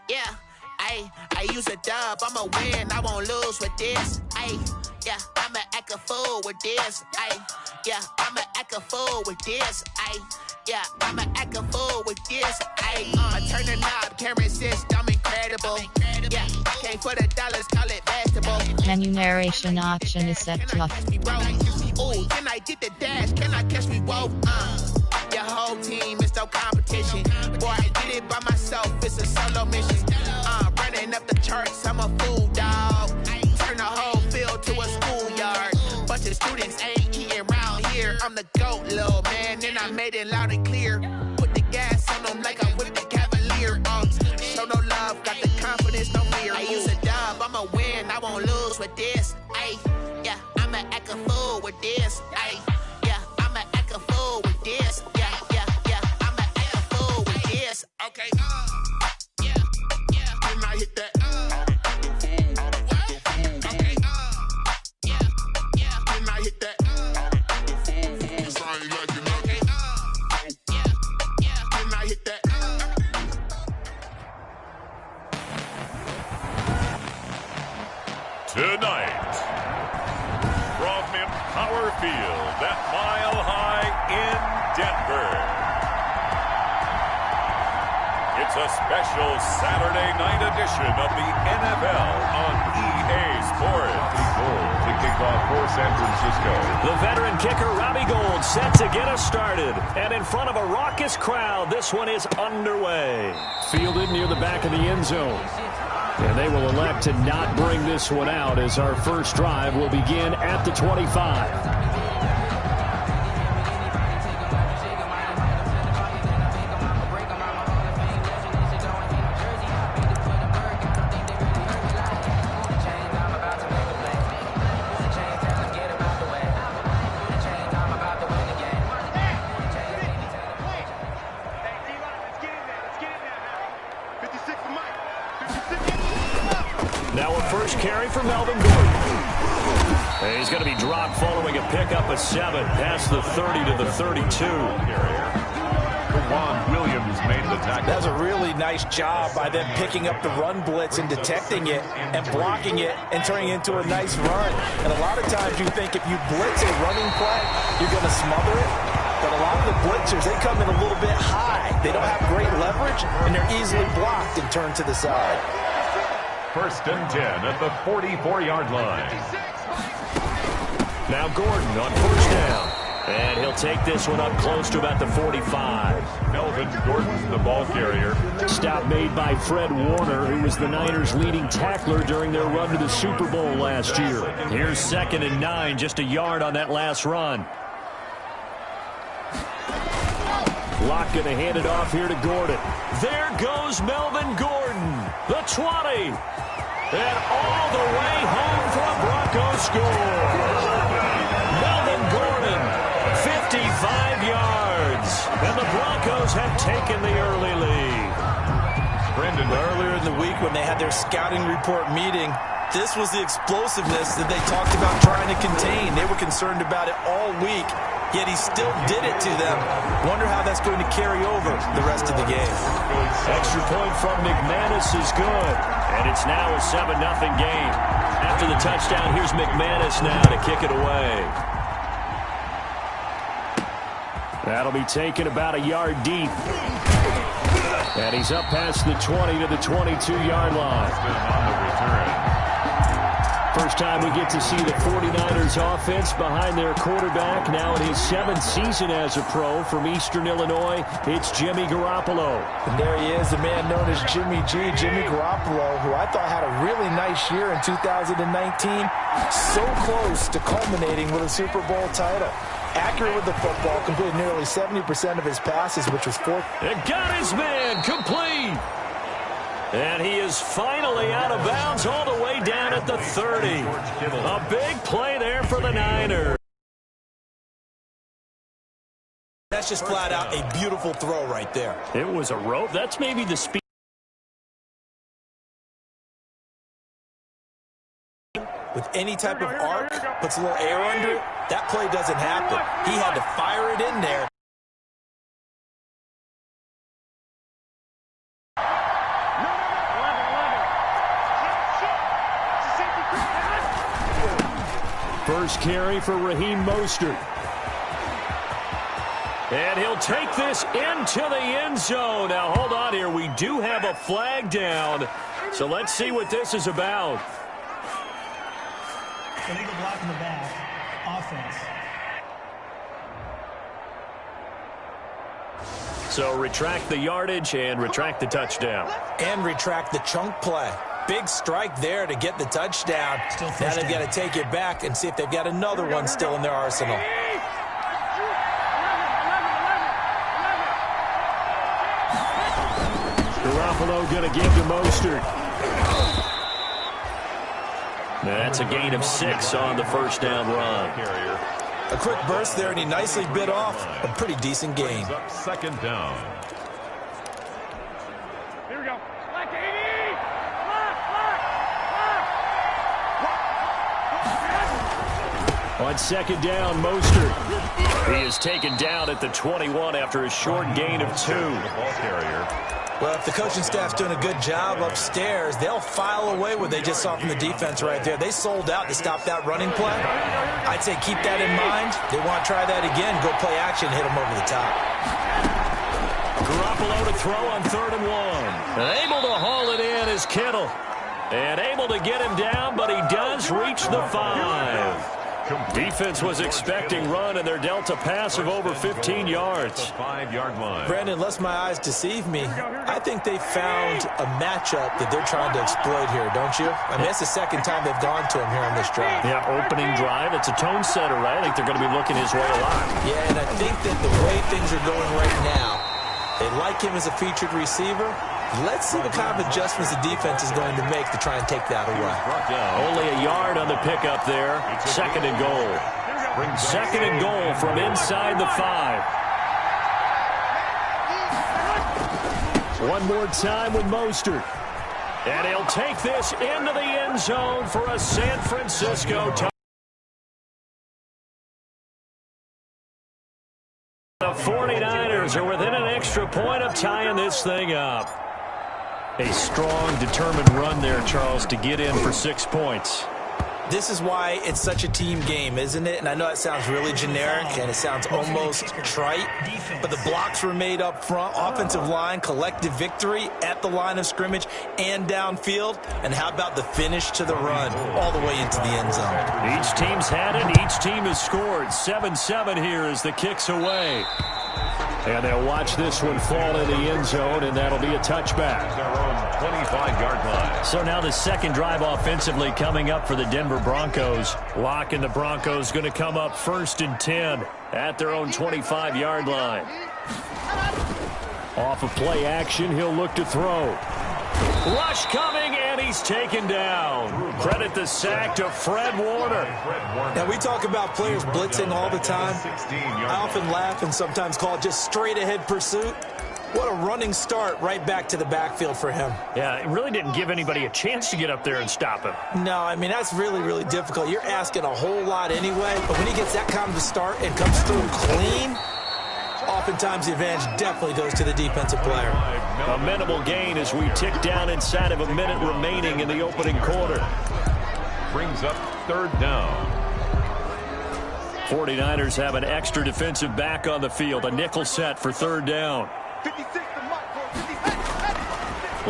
Yeah, I use a dub, I'ma win, I won't lose with this. Yeah, I'ma act a fool with this. Yeah, I'ma act a fool with this. Yeah, I'ma act a fool with this. I turn the knob, camera assist, I'm incredible. Yeah, came for the dollars, call it basketball. Menu narration option is set to off. Ooh, can I get the dash? Can I catch me? Whoa, your whole team is no competition. Boy, I did it by myself, it's a solo mission. Running up the charts, I'm a fool, dog. Turn the whole field to a schoolyard. Bunch of students ain't eating round here. I'm the GOAT, little man, and I made it loud and clear. Put the gas on them like I'm with the Cavalier. Show no love, got the confidence, no fear. I use a dub, I'ma win, I won't lose with this. Yeah, I'ma act a fool with this. Yeah, I'ma act a fool with this. Yeah, I'ma act a fool with this. Okay, yeah, can I hit that? Okay, yeah, can I hit that? Okay, yeah, can I hit that? Tonight, from Empower Field at Mile High in Denver, it's a special Saturday night edition of the NFL on EA Sports. To kick off for San Francisco. The veteran kicker Robbie Gould set to get us started. And in front of a raucous crowd, this one is underway. Fielded near the back of the end zone. And they will elect to not bring this one out as our first drive will begin at the 25. Now a first carry for Melvin Gordon. And he's going to be dropped following a pickup of 7 past the 30 to the 32. Juwan Williams made the tackle. That's a really nice job by them picking up the run blitz and detecting it and blocking it and turning it into a nice run. And a lot of times you think if you blitz a running play, you're going to smother it. But a lot of the blitzers, they come in a little bit high. They don't have great leverage, and they're easily blocked and turned to the side. First and 10 at the 44-yard line. Now Gordon on first down. And he'll take this one up close to about the 45. Melvin Gordon, the ball carrier. Stop made by Fred Warner, who was the Niners' leading tackler during their run to the Super Bowl last year. Here's 2nd and 9, just a yard on that last run. Locke going to hand it off here to Gordon. There goes Melvin Gordon, the 20. And all the way home for a Broncos score. Melvin Gordon, 55 yards. And the Broncos have taken the early lead. Brendan, earlier in the week when they had their scouting report meeting, this was the explosiveness that they talked about trying to contain. They were concerned about it all week, yet he still did it to them. Wonder how that's going to carry over the rest of the game. Extra point from McManus is good. And it's now a 7-0 game. After the touchdown, here's McManus now to kick it away. That'll be taken about a yard deep. And he's up past the 20 to the 22-yard line. On the return. First time we get to see the 49ers offense behind their quarterback. Now in his 7th season as a pro from Eastern Illinois, it's Jimmy Garoppolo. And there he is, the man known as Jimmy G, Jimmy Garoppolo, who I thought had a really nice year in 2019. So close to culminating with a Super Bowl title. Accurate with the football, completed nearly 70% of his passes, which was 4th. And got his man complete. And he is finally out of bounds all the way down at the 30. A big play there for the Niners. That's just flat out a beautiful throw right there. It was a rope. That's maybe the speed. With any type of arc, puts a little air under it, that play doesn't happen. He had to fire it in there. First carry for Raheem Mostert. And he'll take this into the end zone. Now, hold on here. We do have a flag down. So let's see what this is about. Illegal block in the back. Offense. So retract the yardage and retract the touchdown. And retract the chunk play. Big strike there to get the touchdown. Now they've got to take it back and see if they've got another one still in their arsenal. Garoppolo going to give to Mostert. That's a gain of 6 on the first down run. A quick burst there, and he nicely bit off a pretty decent gain. Second down. Here we go. Black 80! On second down, Mostert. He is taken down at the 21 after a short gain of 2. Ball carrier. Well, if the coaching staff's doing a good job upstairs, they'll file away what they just saw from the defense right there. They sold out to stop that running play. I'd say keep that in mind. They want to try that again. Go play action, hit them over the top. Garoppolo to throw on 3rd and 1. And able to haul it in is Kittle. And able to get him down, but he does reach the 5. Defense was expecting run, and they're dealt a pass of over 15 yards. 5-yard line. Brandon, lest my eyes deceive me, I think they found a matchup that they're trying to exploit here, don't you? I mean, that's the second time they've gone to him here on this drive. Yeah, opening drive. It's a tone setter, right? I think they're going to be looking his way a lot. Yeah, and I think that the way things are going right now, they like him as a featured receiver. Let's see what kind of adjustments the defense is going to make to try and take that away. Only a yard on the pickup there. 2nd and goal. 2nd and goal from inside the 5. One more time with Mostert. And he'll take this into the end zone for a San Francisco touchdown. The 49ers are within an extra point of tying this thing up. A strong, determined run there, Charles, to get in for 6 points. This is why it's such a team game, isn't it? And I know it sounds really generic and it sounds almost trite, but the blocks were made up front, offensive line, collective victory at the line of scrimmage and downfield. And how about the finish to the run all the way into the end zone? Each team's had it. Each team has scored. 7-7 here as the kick's away. And they'll watch this one fall in the end zone, and that'll be a touchback. Their own 25-yard line. So now the second drive offensively coming up for the Denver Broncos. Locke and the Broncos going to come up 1st and 10 at their own 25-yard line. Off of play action, he'll look to throw. Rush coming, and he's taken down. Credit the sack to Fred Warner. Now, we talk about players blitzing all the time. I often laugh and sometimes call it just straight-ahead pursuit. What a running start right back to the backfield for him. Yeah, it really didn't give anybody a chance to get up there and stop him. No, I mean, that's really, really difficult. You're asking a whole lot anyway, but when he gets that kind of a start and comes through clean, oftentimes the advantage definitely goes to the defensive player. A minimal gain as we tick down inside of a minute remaining in the opening quarter. Brings up 3rd down. 49ers have an extra defensive back on the field. A nickel set for 3rd down.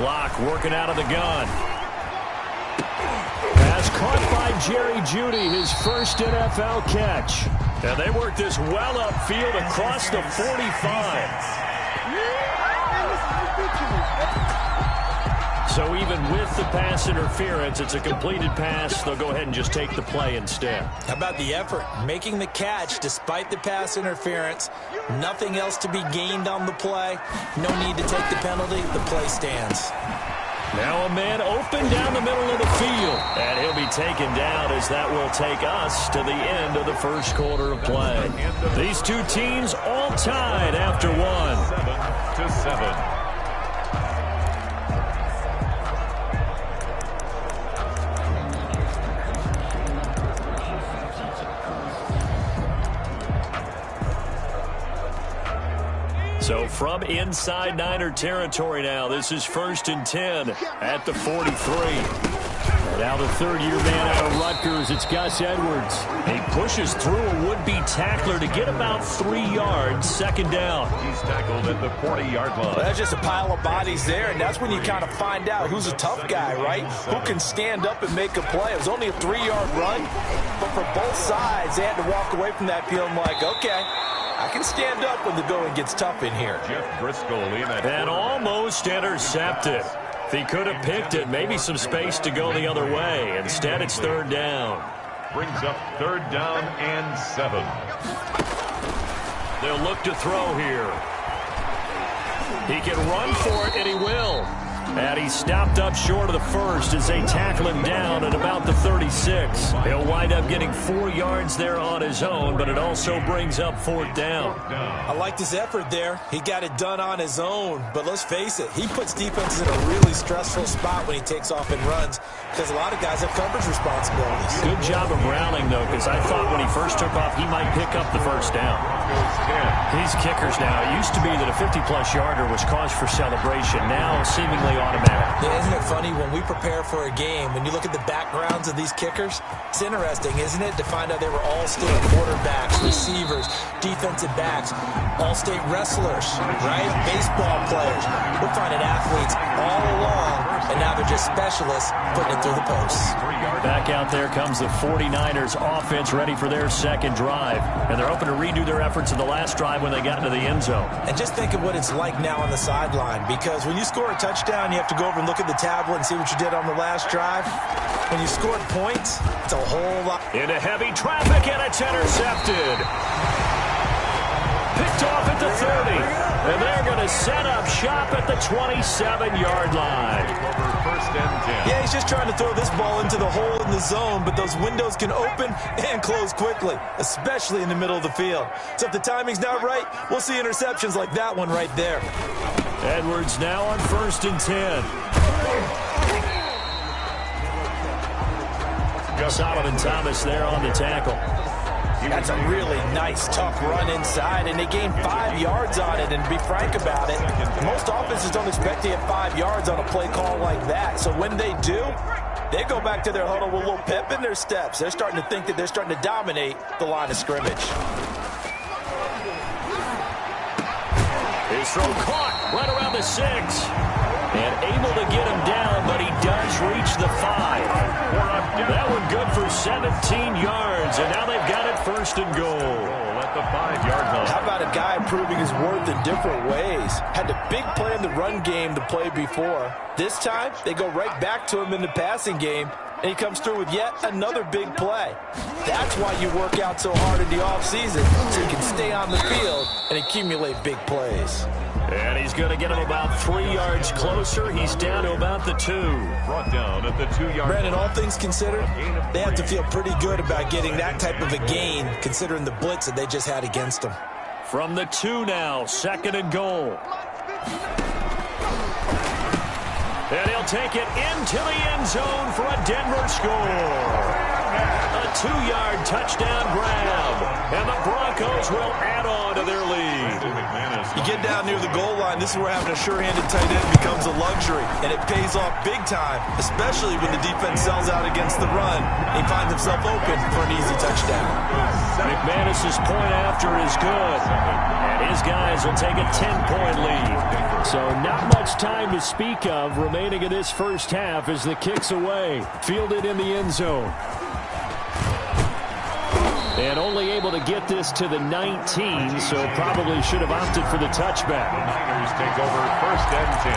Locke working out of the gun. Pass caught by Jerry Jeudy, his first NFL catch. And they work this well upfield across the 45. So even with the pass interference, it's a completed pass. They'll go ahead and just take the play instead. How about the effort? Making the catch despite the pass interference. Nothing else to be gained on the play. No need to take the penalty. The play stands. Now a man open down the middle of the field. And he'll be taken down as that will take us to the end of the first quarter of play. These two teams all tied after 1. 7-7. So from inside Niner territory now, this is 1st and 10 at the 43. Now the third-year man out of Rutgers, it's Gus Edwards. He pushes through a would-be tackler to get about 3 yards, second down. He's tackled at the 40-yard line. Well, that's just a pile of bodies there, and that's when you kind of find out who's a tough guy, right? Who can stand up and make a play. It was only a 3-yard run, but for both sides, they had to walk away from that feeling like, okay, I can stand up when the going gets tough in here. Jeff Driscoll in at And almost intercepted. If he could have picked it, maybe some space to go the other way. Instead, it's third down. brings up third down and 7. They'll look to throw here. He can run for it, and he will. And he stopped up short of the first as they tackle him down at about the 36. He'll wind up getting 4 yards there on his own, but it also brings up fourth down. I liked his effort there. He got it done on his own. But let's face it, he puts defenses in a really stressful spot when he takes off and runs because a lot of guys have coverage responsibilities. Good job of rallying, though, because I thought when he first took off, he might pick up the first down. These kickers now, it used to be that a 50-plus yarder was cause for celebration. Now, seemingly automatic. Yeah, isn't it funny when we prepare for a game, when you look at the backgrounds of these kickers, it's interesting, isn't it, to find out they were all-state quarterbacks, receivers, defensive backs, all-state wrestlers, right? Baseball players. We're finding athletes all along, and now they're just specialists putting it through the posts. Back out there comes the 49ers offense ready for their second drive. And they're hoping to redo their efforts in the last drive when they got into the end zone. And just think of what it's like now on the sideline, because when you score a touchdown, you have to go over and look at the tablet and see what you did on the last drive. When you scored points, it's a whole lot. Into heavy traffic, and it's intercepted. Picked off at the 30. And they're going to set up shop at the 27-yard line. First and 10. Yeah, he's just trying to throw this ball into the hole in the zone, but those windows can open and close quickly, especially in the middle of the field. So if the timing's not right, we'll see interceptions like that one right there. Edwards now on first and 10. Solomon Thomas there on the tackle. That's a really nice, tough run inside, and they gained 5 yards on it. And to be frank about it, most offenses don't expect to get 5 yards on a play call like that. So when they do, they go back to their huddle with a little pep in their steps. They're starting to think that they're starting to dominate the line of scrimmage. His throw caught right around the 6. And able to get him down, but he does reach the 5. That one good for 17 yards, and now they've got it first and goal. At the 5-yard line. How about a guy proving his worth in different ways? Had a big play in the run game to play before. This time, they go right back to him in the passing game, and he comes through with yet another big play. That's why you work out so hard in the offseason, so you can stay on the field and accumulate big plays. And he's going to get him about 3 yards closer. He's down to about the 2. Brought down at the 2-yard line. Brandon, all things considered, they have to feel pretty good about getting that type of a gain, considering the blitz that they just had against them. From the 2 now, second and goal. And he'll take it into the end zone for a Denver score. A 2-yard touchdown grab. And the Broncos will add on to their lead. You get down near the goal line, this is where having a sure-handed tight end becomes a luxury. And it pays off big time, especially when the defense sells out against the run. He finds himself open for an easy touchdown. McManus's point after is good. And his guys will take a 10-point lead. So not much time to speak of remaining in this first half as the kick's away. Fielded in the end zone. And only able to get this to the 19, so probably should have opted for the touchback. The Niners take over first and 10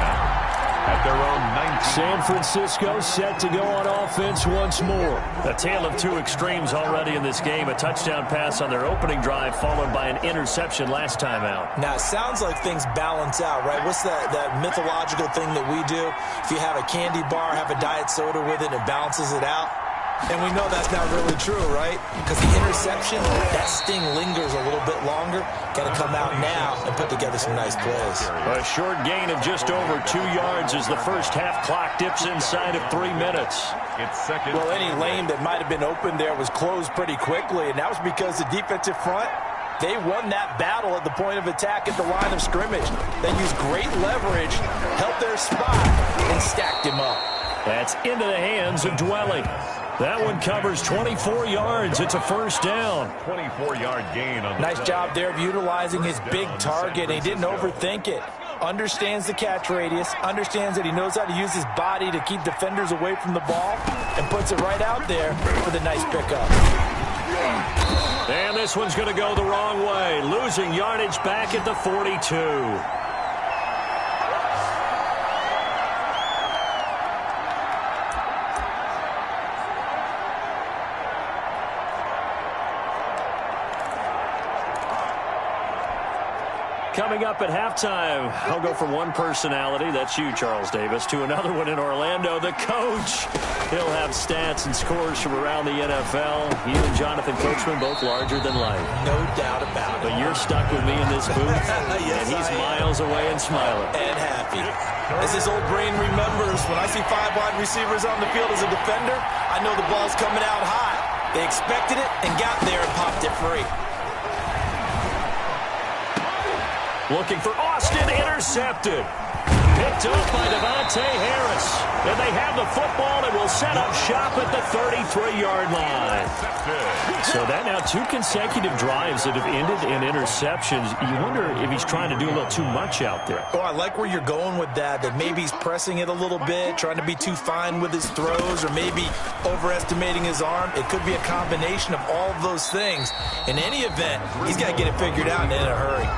at their own 19. San Francisco set to go on offense once more. A tale of two extremes already in this game. A touchdown pass on their opening drive followed by an interception last time out. Now, it sounds like things balance out, right? What's that mythological thing that we do? If you have a candy bar, have a diet soda with it, it balances it out. And we know that's not really true, right? Because the interception, that sting lingers a little bit longer. Got to come out now and put together some nice plays. A short gain of just over 2 yards as the first half clock dips inside of 3 minutes. It's second. Well, any lane that might have been open there was closed pretty quickly, and that was because the defensive front, they won that battle at the point of attack at the line of scrimmage. They used great leverage, held their spot, and stacked him up. That's into the hands of Dwelly. That one covers 24 yards. It's a first down. 24-yard gain on the Nice job there of utilizing his big target. He didn't overthink it. Understands the catch radius, understands that he knows how to use his body to keep defenders away from the ball, and puts it right out there for the nice pickup. And this one's going to go the wrong way, losing yardage back at the 42. Coming up at halftime, I'll go from one personality, that's you, Charles Davis, to another one in Orlando, the coach. He'll have stats and scores from around the NFL. You and Jonathan Coachman, both larger than life. No doubt about it. But you're stuck with me in this booth, yes, and he's miles away and smiling. And happy. As his old brain remembers, when I see 5 wide receivers on the field as a defender, I know the ball's coming out high. They expected it and got there and popped it free. Looking for Austin, intercepted. Picked up by Devontae Harris. And they have the football and will set up shop at the 33-yard line. So that now 2 consecutive drives that have ended in interceptions. You wonder if he's trying to do a little too much out there. Oh, I like where you're going with that maybe he's pressing it a little bit, trying to be too fine with his throws, or maybe overestimating his arm. It could be a combination of all of those things. In any event, he's got to get it figured out and in a hurry.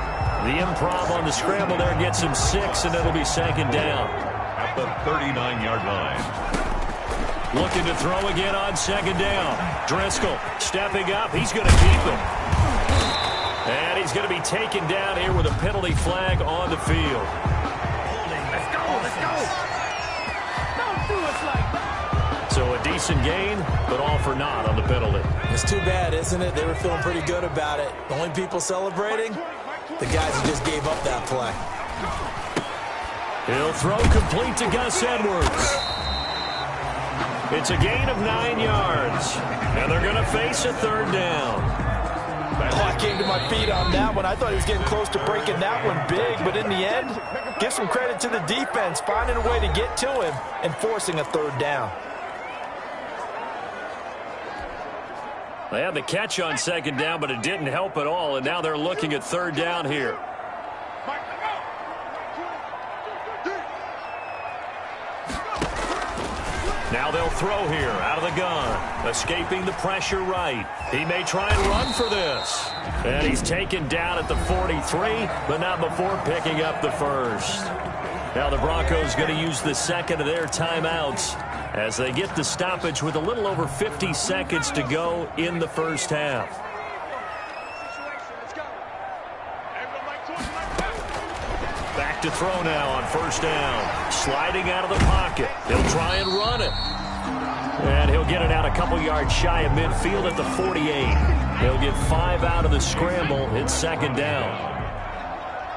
The improv on the scramble there gets him 6, and it'll be second down. At the 39-yard line. Looking to throw again on second down. Driscoll stepping up. He's going to keep it. And he's going to be taken down here with a penalty flag on the field. Let's go, let's go. Don't do us like that. So a decent gain, but all for naught on the penalty. It's too bad, isn't it? They were feeling pretty good about it. The only people celebrating, the guys who just gave up that play. He'll throw complete to Gus Edwards. It's a gain of 9 yards, and they're going to face a third down. Oh, I came to my feet on that one. I thought he was getting close to breaking that one big, but in the end, give some credit to the defense, finding a way to get to him and forcing a third down. They had the catch on second down, but it didn't help at all, and now they're looking at third down here. Now they'll throw here out of the gun. Escaping the pressure right. He may try and run for this. And he's taken down at the 43, but not before picking up the first. Now the Broncos going to use the second of their timeouts as they get the stoppage with a little over 50 seconds to go in the first half. Back to throw now on first down. Sliding out of the pocket. He'll try and run it. And he'll get it out a couple yards shy of midfield at the 48. He'll get 5 out of the scramble. It's second down.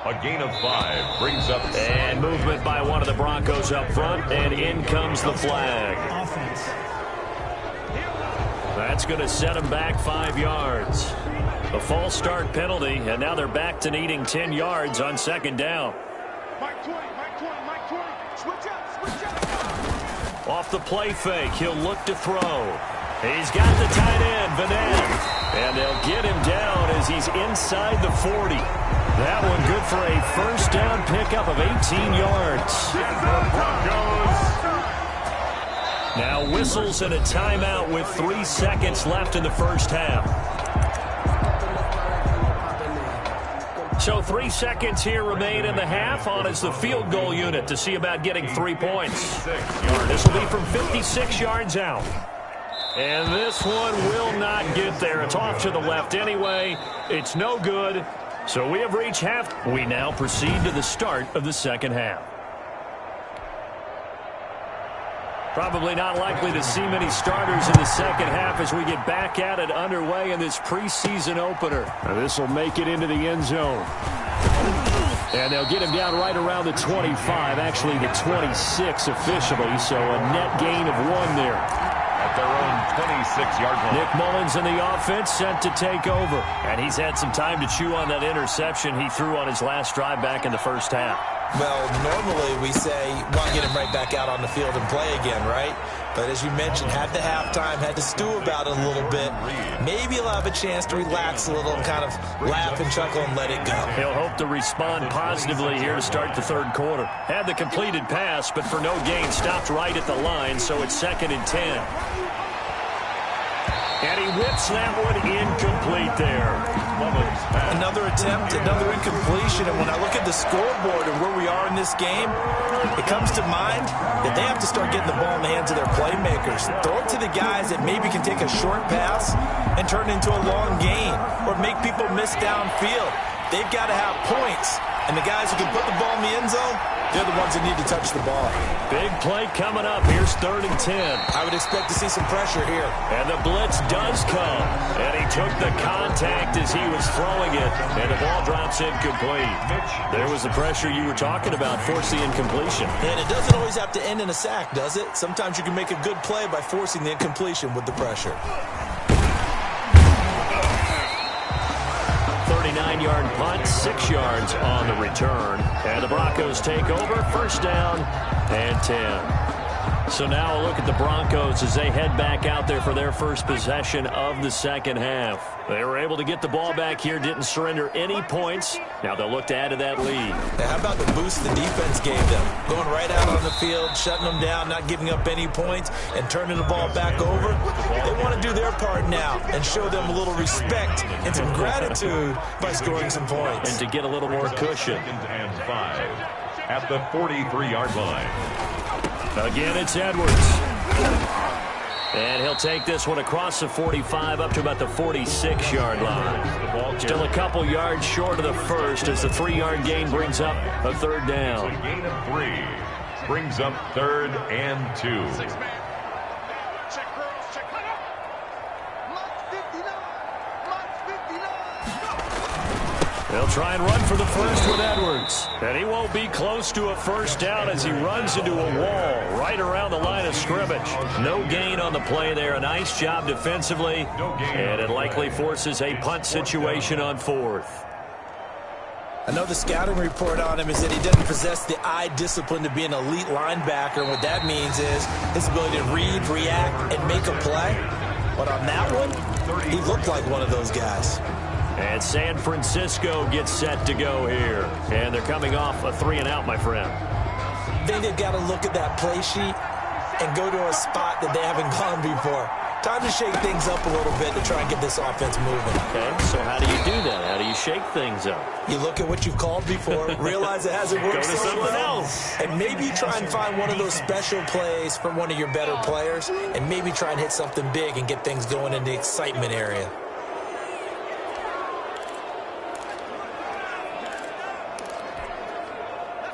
A gain of 5 brings up... And movement by one of the Broncos up front, and in comes the flag. Offense. That's going to set them back 5 yards. A false start penalty, and now they're back to needing 10 yards on second down. Mike 20, Mike 20, Mike 20. Switch up, switch up. Off the play fake, he'll look to throw. He's got the tight end, Vanette. And they'll get him down as he's inside the 40. That one good for a first down pickup of 18 yards. Now whistles and a timeout with 3 seconds left in the first half. So 3 seconds here remain in the half on as the field goal unit to see about getting 3 points. This will be from 56 yards out. And this one will not get there. It's off to the left anyway. It's no good. So we have reached half. We now proceed to the start of the second half. Probably not likely to see many starters in the second half as we get back at it underway in this preseason opener. This will make it into the end zone. And they'll get him down right around the 25, actually the 26 officially, so a net gain of 1 there. At their own 26-yard line. Nick Mullins in the offense set to take over. And he's had some time to chew on that interception he threw on his last drive back in the first half. Well, normally we say, well, get him right back out on the field and play again, right? But as you mentioned, had the halftime, had to stew about it a little bit. Maybe he'll have a chance to relax a little and kind of laugh and chuckle and let it go. He'll hope to respond positively here to start the third quarter. Had the completed pass, but for no gain, stopped right at the line, so it's 2nd and 10. And he whips that one incomplete there. Another attempt, another incompletion. And when I look at the scoreboard and where we are in this game, it comes to mind that they have to start getting the ball in the hands of their playmakers. Throw it to the guys that maybe can take a short pass and turn it into a long gain or make people miss downfield. They've got to have points. And the guys who can put the ball in the end zone, they're the ones that need to touch the ball. Big play coming up. Here's 3rd and 10. I would expect to see some pressure here. And the blitz does come. And he took the contact as he was throwing it. And the ball drops incomplete. There was the pressure you were talking about, force the incompletion. And it doesn't always have to end in a sack, does it? Sometimes you can make a good play by forcing the incompletion with the pressure. 39-yard punt, 6 yards on the return. And the Broncos take over, 1st down and 10. So now a look at the Broncos as they head back out there for their first possession of the second half. They were able to get the ball back here, didn't surrender any points. Now they'll look to add to that lead. How about the boost the defense gave them? Going right out on the field, shutting them down, not giving up any points, and turning the ball back over. They want to do their part now and show them a little respect and some gratitude by scoring some points. And to get a little more cushion. 2nd and 5 at the 43-yard line. Again, it's Edwards. And he'll take this one across the 45 up to about the 46-yard line. Still a couple yards short of the first as the 3-yard gain brings up a 3rd down. A gain of 3 brings up 3rd and 2. They'll try and run for the first with Edwards. And he won't be close to a 1st down as he runs into a wall right around the line of scrimmage. No gain on the play there. A nice job defensively. And it likely forces a punt situation on 4th. I know the scouting report on him is that he doesn't possess the eye discipline to be an elite linebacker. And what that means is his ability to read, react, and make a play. But on that one, he looked like one of those guys. And San Francisco gets set to go here. And they're coming off a 3-and-out, my friend. I think they've got to look at that play sheet and go to a spot that they haven't gone before. Time to shake things up a little bit to try and get this offense moving. Okay, so how do you do that? How do you shake things up? You look at what you've called before, realize it hasn't worked Go to so something well, else. and maybe try and find one of those special plays from one of your better players, and maybe try and hit something big and get things going in the excitement area.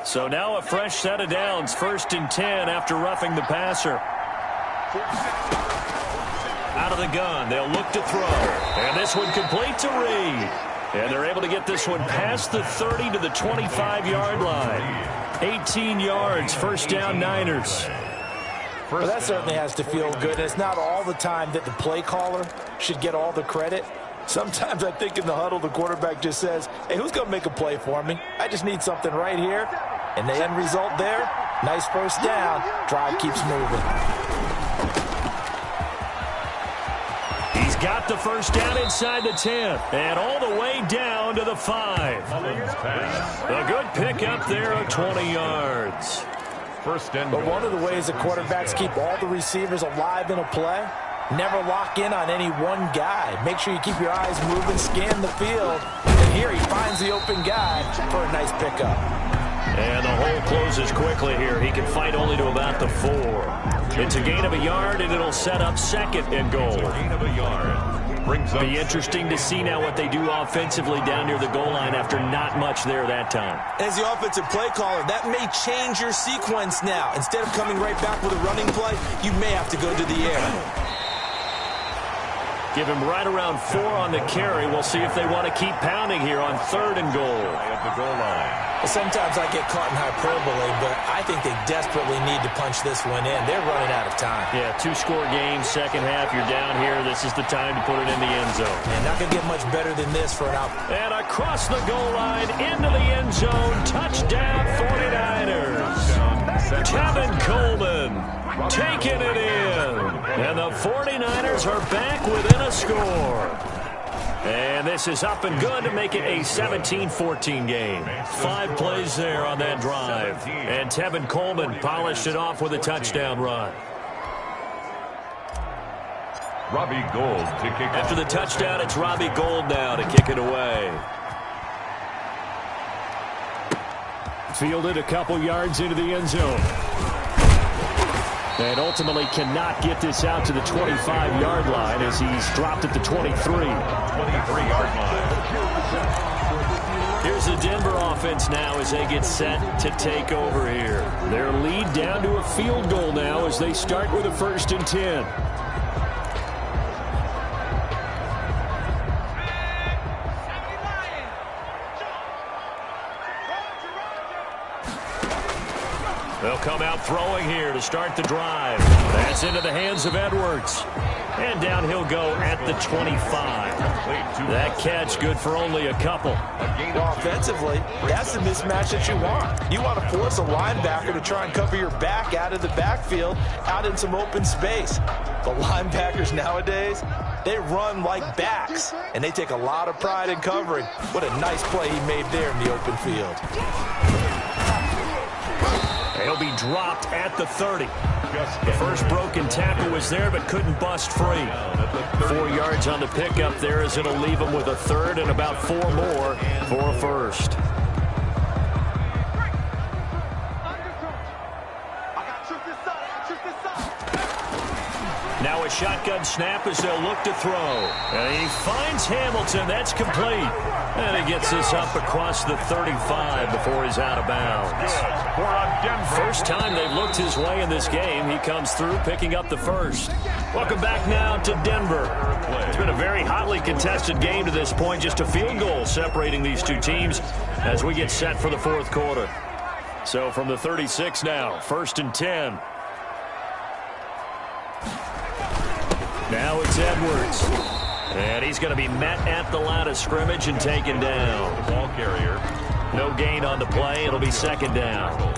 So now a fresh set of downs, 1st and 10 after roughing the passer. Out of the gun, they'll look to throw. And this one complete to Reed. And they're able to get this one past the 30 to the 25-yard line. 18 yards, 1st down Niners. Well, that certainly has to feel good. It's not all the time that the play caller should get all the credit. Sometimes I think in the huddle, the quarterback just says, hey, who's going to make a play for me? I just need something right here. And the end result there, nice 1st down. Drive keeps moving. He's got the 1st down inside the 10. And all the way down to the 5. A good pickup there of 20 yards. 1st and But one of the ways the quarterbacks keep all the receivers alive in a play, never lock in on any one guy. Make sure you keep your eyes moving, scan the field. And here he finds the open guy for a nice pickup. And the hole closes quickly here. He can fight only to about the 4. It's a gain of a yard, and it'll set up 2nd and goal. gain of a yard. Brings up Be interesting to see now what they do offensively down near the goal line after not much there that time. As the offensive play caller, that may change your sequence now. Instead of coming right back with a running play, you may have to go to the air. Give him right around 4 on the carry. We'll see if they want to keep pounding here on 3rd and goal. at the goal line. Well, sometimes I get caught in hyperbole, but I think they desperately need to punch this one in. They're running out of time. Yeah, 2-score game, second half. You're down here. This is the time to put it in the end zone. And not going to get much better than this for an out. And across the goal line, into the end zone. Touchdown, 49ers. Tevin Coleman taking it in. And the 49ers are back within a score. And this is up and good to make it a 17-14 game. 5 plays there on that drive. And Tevin Coleman polished it off with a touchdown run. Robbie Gould to kick off. After the touchdown, it's Robbie Gould now to kick it away. Fielded a couple yards into the end zone. And ultimately cannot get this out to the 25-yard line as he's dropped at the 23. 23-yard line. Here's the Denver offense now as they get set to take over here. Their lead down to a field goal now as they start with a 1st and 10. They'll come out throwing here to start the drive. That's into the hands of Edwards. And down he'll go at the 25. That catch good for only a couple. Well, offensively, that's the mismatch that you want. You want to force a linebacker to try and cover your back out of the backfield, out in some open space. The linebackers nowadays, they run like backs, and they take a lot of pride in covering. What a nice play he made there in the open field. He'll be dropped at the 30. The first broken tackle was there, but couldn't bust free. 4 yards on the pickup there as it'll leave him with a 3rd and about 4 more for a 1st. Now a shotgun snap as they'll look to throw. And he finds Hamilton. That's complete. And he gets this up across the 35 before he's out of bounds. First time they've looked his way in this game. He comes through picking up the 1st. Welcome back now to Denver. It's been a very hotly contested game to this point. Just a field goal separating these two teams as we get set for the 4th quarter. So from the 36 now, 1st and 10. Now it's Edwards. And he's going to be met at the line of scrimmage and taken down. Ball carrier. No gain on the play. It'll be 2nd down.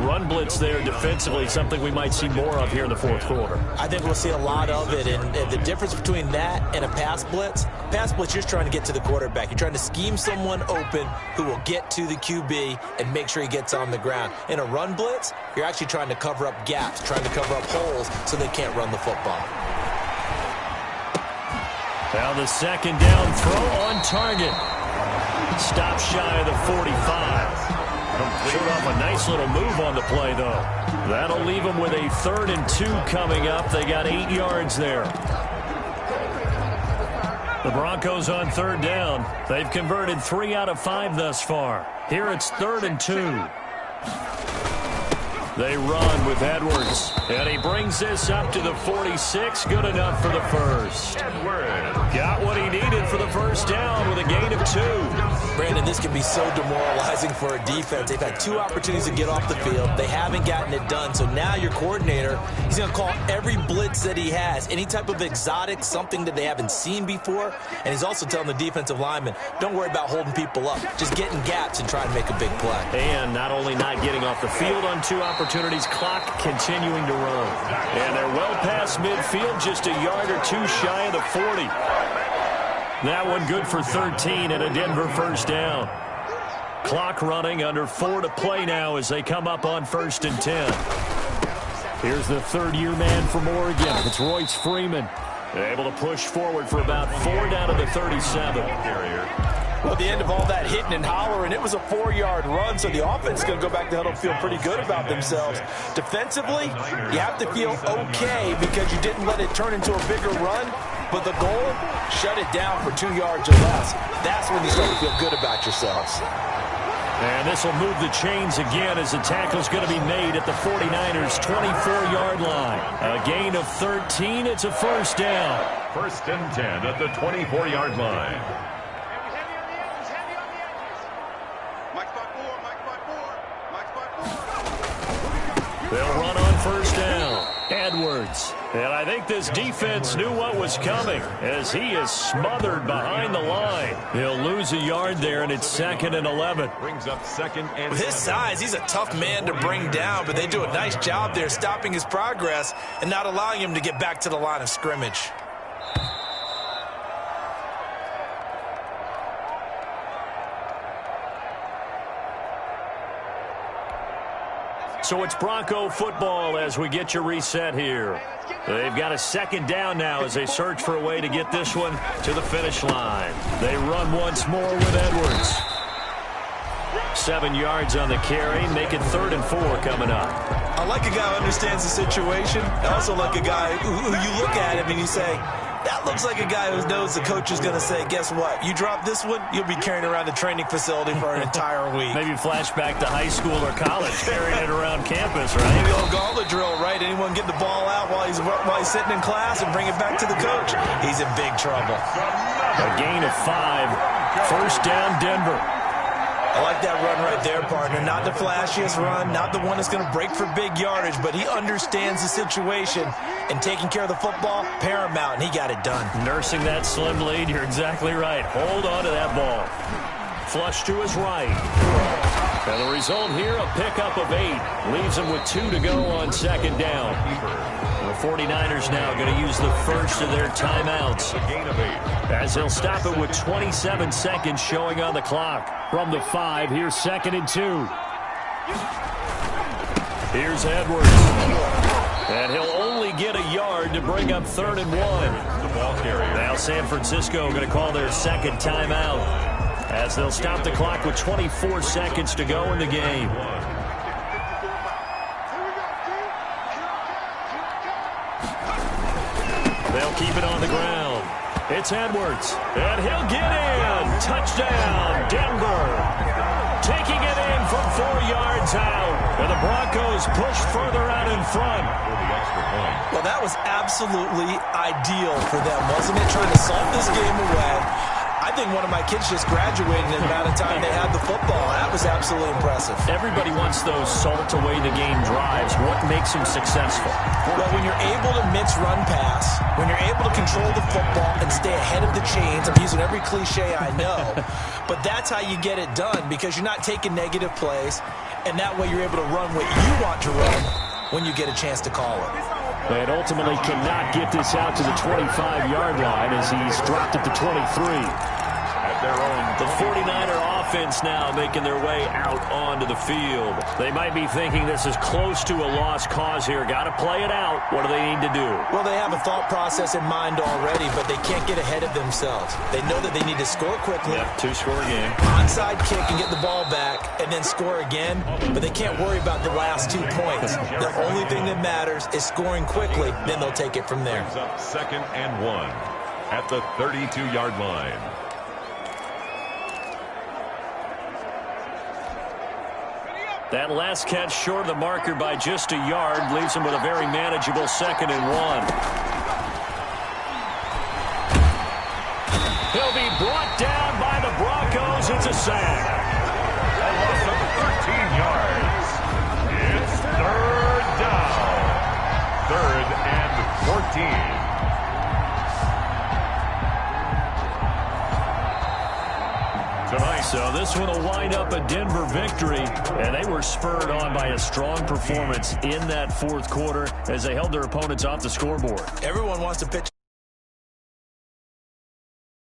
Run blitz there defensively, something we might see more of here in the 4th quarter. I think we'll see a lot of it, and the difference between that and a pass blitz, you're just trying to get to the quarterback. You're trying to scheme someone open who will get to the QB and make sure he gets on the ground. In a run blitz, you're actually trying to cover up gaps, trying to cover up holes so they can't run the football. Now the 2nd down throw on target. Stop shy of the 45. Showed off a nice little move on the play, though. That'll leave them with a 3rd and 2 coming up. They got 8 yards there. The Broncos on 3rd down. They've converted 3 out of 5 thus far. Here it's 3rd and 2. They run with Edwards. And he brings this up to the 46. Good enough for the 1st. Got what he needed for the 1st down with a gain of 2. Brandon, this can be so demoralizing for a defense. They've had 2 opportunities to get off the field. They haven't gotten it done. So now your coordinator, he's going to call every blitz that he has, any type of exotic, something that they haven't seen before. And he's also telling the defensive lineman, don't worry about holding people up. Just get in gaps and try to make a big play. And not only not getting off the field on 2 opportunities, clock continuing to run. And they're well past midfield, just a yard or 2 shy of the 40. That one good for 13 and a Denver 1st down. Clock running, under 4 to play now as they come up on 1st and 10. Here's the 3rd-year man from Oregon. It's Royce Freeman. Able to push forward for about 4 down to the 37. Well, at the end of all that hitting and hollering, it was a 4-yard run, so the offense is going to go back to huddle and feel pretty good about themselves. Defensively, you have to feel okay because you didn't let it turn into a bigger run, but the goal, shut it down for 2 yards or less. That's when you start to feel good about yourselves. And this will move the chains again as the tackle's going to be made at the 49ers' 24-yard line. A gain of 13. It's a 1st down. 1st and 10 at the 24-yard line. They'll run on 1st down. Edwards. And I think this defense knew what was coming as he is smothered behind the line. He'll lose a yard there, and it's 2nd and 11. Brings up 2nd and With his size, he's a tough man to bring down, but they do a nice job there stopping his progress and not allowing him to get back to the line of scrimmage. So it's Bronco football as we get you reset here. They've got a 2nd down now as they search for a way to get this one to the finish line. They run once more with Edwards. 7 yards on the carry, make it 3rd and 4 coming up. I like a guy who understands the situation. I also like a guy who you look at him and you say, that looks like a guy who knows the coach is going to say, guess what? You drop this one, you'll be carrying around the training facility for an entire week. Maybe flashback to high school or college, carrying it around campus, right? Maybe old gauntlet drill, right? Anyone get the ball out while he's sitting in class and bring it back to the coach? He's in big trouble. A gain of 5. 1st down, Denver. I like that run right there, partner. Not the flashiest run, not the one that's going to break for big yardage, but he understands the situation, and taking care of the football, paramount, and he got it done. Nursing that slim lead, you're exactly right. Hold on to that ball. Flush to his right. And the result here, a pickup of 8. Leaves him with 2 to go on 2nd down. The 49ers now going to use the first of their timeouts, as they'll stop it with 27 seconds showing on the clock. From the 5, here's 2nd and 2. Here's Edwards. And he'll only get a yard to bring up 3rd and 1. Now San Francisco going to call their 2nd timeout, as they'll stop the clock with 24 seconds to go in the game. They'll keep it on the ground. It's Edwards, and he'll get in. Touchdown, Denver. Taking it in from 4 yards out, and the Broncos push further out in front. Well, that was absolutely ideal for them, wasn't it? Trying to salt this game away. I think one of my kids just graduated in the amount of time they had the football. That was absolutely impressive. Everybody wants those salt-away-the-game drives. What makes them successful? Well, when you're able to mix run pass, when you're able to control the football and stay ahead of the chains, I'm using every cliche I know, but that's how you get it done, because you're not taking negative plays, and that way you're able to run what you want to run when you get a chance to call it. And ultimately cannot get this out to the 25-yard line as he's dropped at the 23. The 49er offense now making their way out onto the field. They might be thinking this is close to a lost cause here. Got to play it out. What do they need to do? Well, they have a thought process in mind already, but they can't get ahead of themselves. They know that they need to score quickly. Yep, 2-score game. Onside kick and get the ball back and then score again, but they can't worry about the last 2 points. The only thing that matters is scoring quickly, then they'll take it from there. 2nd and 1 at the 32-yard line. That last catch short of the marker by just a yard leaves him with a very manageable 2nd and 1. He'll be brought down by the Broncos. It's a sack. A loss of 13 yards. It's 3rd down. 3rd and 14. Tonight. So this one will wind up a Denver victory, and they were spurred on by a strong performance in that 4th quarter as they held their opponents off the scoreboard. Everyone wants to pitch